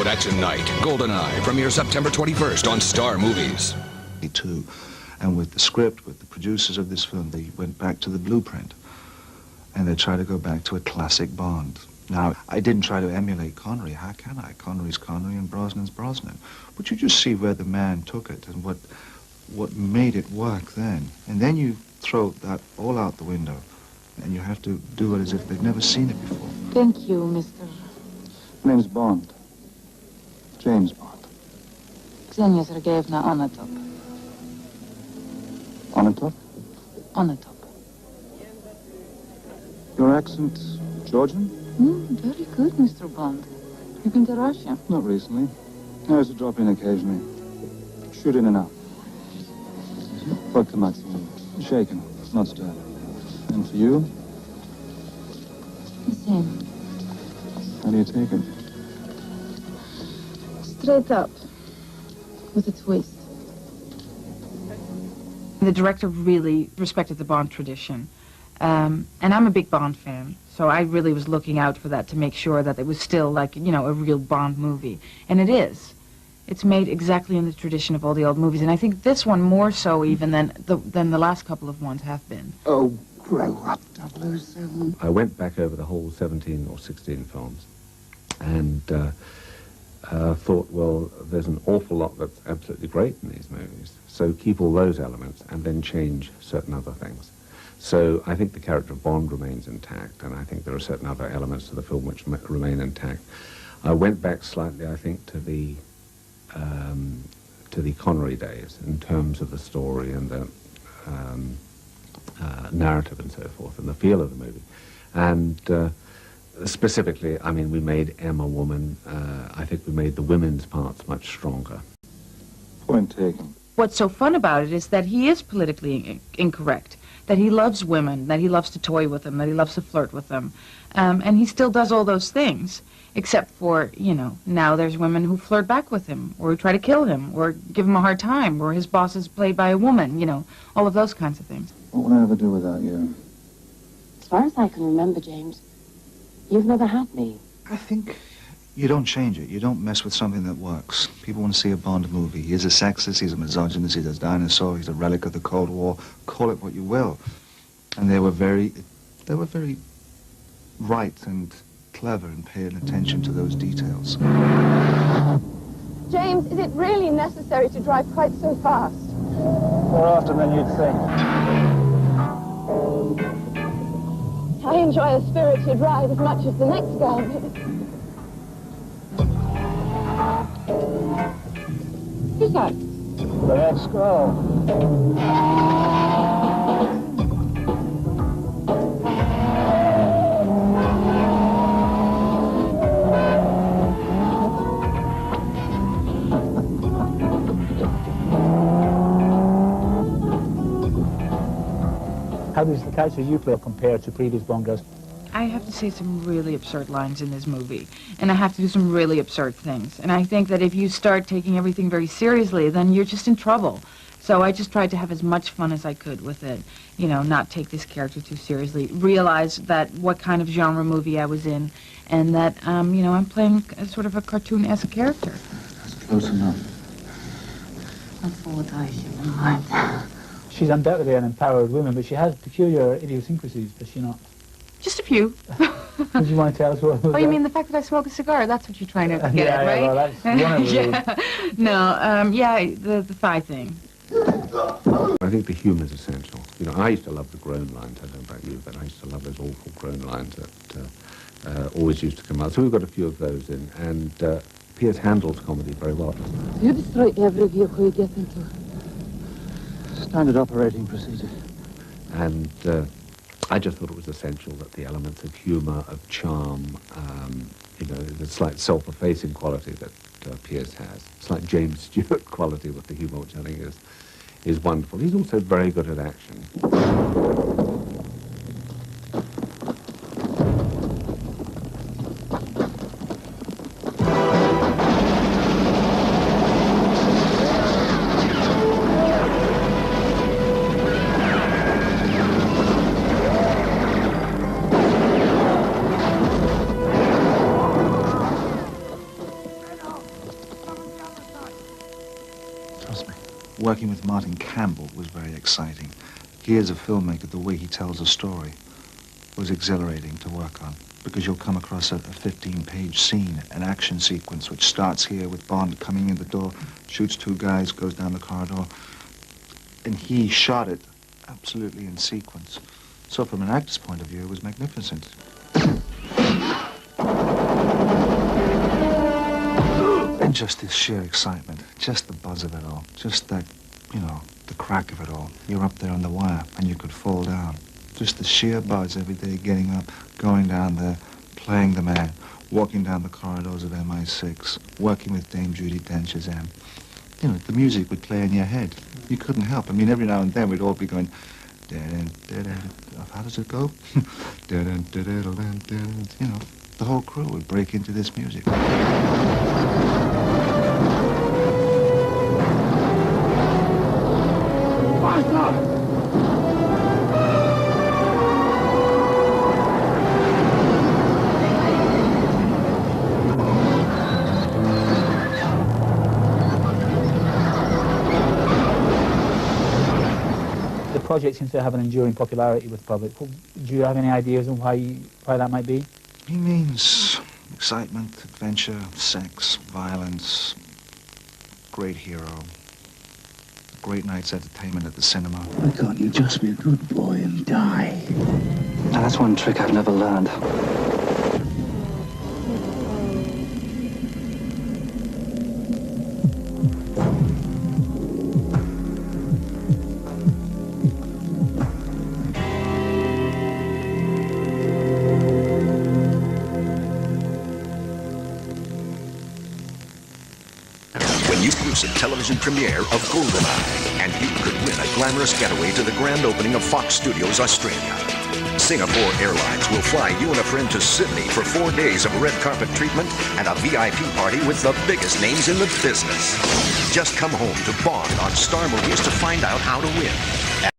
action night, Goldeneye, premieres September 21st on Star Movies. Too. And with the script, with the producers of this film, they went back to the blueprint. And they tried to go back to a classic Bond. Now, I didn't try to emulate Connery. How can I? Connery's Connery and Brosnan's Brosnan. But you just see where the man took it and what made it work then. And then you throw that all out the window. And you have to do it as if they've never seen it before. Thank you, Mr. My name's Bond. James Bond. Ksenia Sergeyevna Onatop. Onatop? Onatop. Your accent Georgian? Very good, Mr. Bond. You've been to Russia? Not recently. I used to drop in occasionally. Shoot in and out. Vodka shaken, not stirred. And for you? The same. How do you take it? Straight up. With a twist. The director really respected the Bond tradition. And I'm a big Bond fan, so I really was looking out for that to make sure that it was still like, you know, a real Bond movie. And it is. It's made exactly in the tradition of all the old movies, and I think this one more so even than the last couple of ones have been. Oh, grow up, 007. I went back over the whole 17 or 16 films and thought, well, there's an awful lot that's absolutely great in these movies, so keep all those elements and then change certain other things. So I think the character of Bond remains intact, and I think there are certain other elements to the film which remain intact. I went back slightly, I think, to the Connery days in terms of the story and the narrative and so forth, and the feel of the movie. And specifically, I mean, we made M a woman. I think we made the women's parts much stronger. Point taken. What's so fun about it is that he is politically incorrect, that he loves women, that he loves to toy with them, that he loves to flirt with them. And he still does all those things, except for, you know, now there's women who flirt back with him, or who try to kill him, or give him a hard time, or his boss is played by a woman, you know, all of those kinds of things. What would I ever do without you? As far as I can remember, James, you've never had me. I think you don't change it. You don't mess with something that works. People want to see a Bond movie. He's a sexist, he's a misogynist, he's a dinosaur, he's a relic of the Cold War. Call it what you will. And they were very right and clever in paying attention to those details. James, is it really necessary to drive quite so fast? More often than you'd think. I enjoy a spirited ride as much as the next guy. Who's that? The next girl. How does the character you play compare to previous Bond girls? I have to say some really absurd lines in this movie, and I have to do some really absurd things. And I think that if you start taking everything very seriously, then you're just in trouble. So I just tried to have as much fun as I could with it, you know, not take this character too seriously, realize that what kind of genre movie I was in, and that, you know, I'm playing a sort of a cartoon-esque character. That's close enough. That's all that I should mind. She's undoubtedly an empowered woman, but she has peculiar idiosyncrasies, does she not? Just a few. Would you want to tell us what was Oh, you that? mean the fact that I smoke a cigar? That's what you're trying to get Yeah, at, right? well, that's one of the Yeah. No, yeah, the thigh thing. I think the humour is essential. You know, I used to love the groan lines. I don't know about you, but I used to love those awful groan lines that always used to come out. So we've got a few of those in, and Pierce handles comedy very well. You destroy every vehicle you get into. Standard operating procedure. And I just thought it was essential that the elements of humour, of charm, you know, the slight self-effacing quality that Pierce has. It's like James Stewart quality with the humour, which I think is wonderful. He's also very good at action. Working with Martin Campbell was very exciting. He is a filmmaker. The way he tells a story was exhilarating to work on, because you'll come across a 15-page scene, an action sequence, which starts here with Bond coming in the door, shoots two guys, goes down the corridor, and he shot it absolutely in sequence. So from an actor's point of view, it was magnificent. And just this sheer excitement, just the buzz of it all, just that, you know, the crack of it all. You're up there on the wire and you could fall down. Just the sheer buzz every day, getting up, going down there, playing the man, walking down the corridors of MI6, working with Dame Judi Dench's M. You know, the music would play in your head. You couldn't help. I mean, every now and then we'd all be going, how does it go? You know, the whole crew would break into this music. The project seems to have an enduring popularity with the public. Do you have any ideas on why that might be? He means excitement, adventure, sex, violence, great hero, great night's entertainment at the cinema. Why can't you just be a good boy and die? Now that's one trick I've never learned. Exclusive television premiere of Goldeneye, and you could win a glamorous getaway to the grand opening of Fox Studios Australia. Singapore Airlines will fly you and a friend to Sydney for 4 days of red carpet treatment and a VIP party with the biggest names in the business. Just come home to Bond on Star Movies to find out how to win.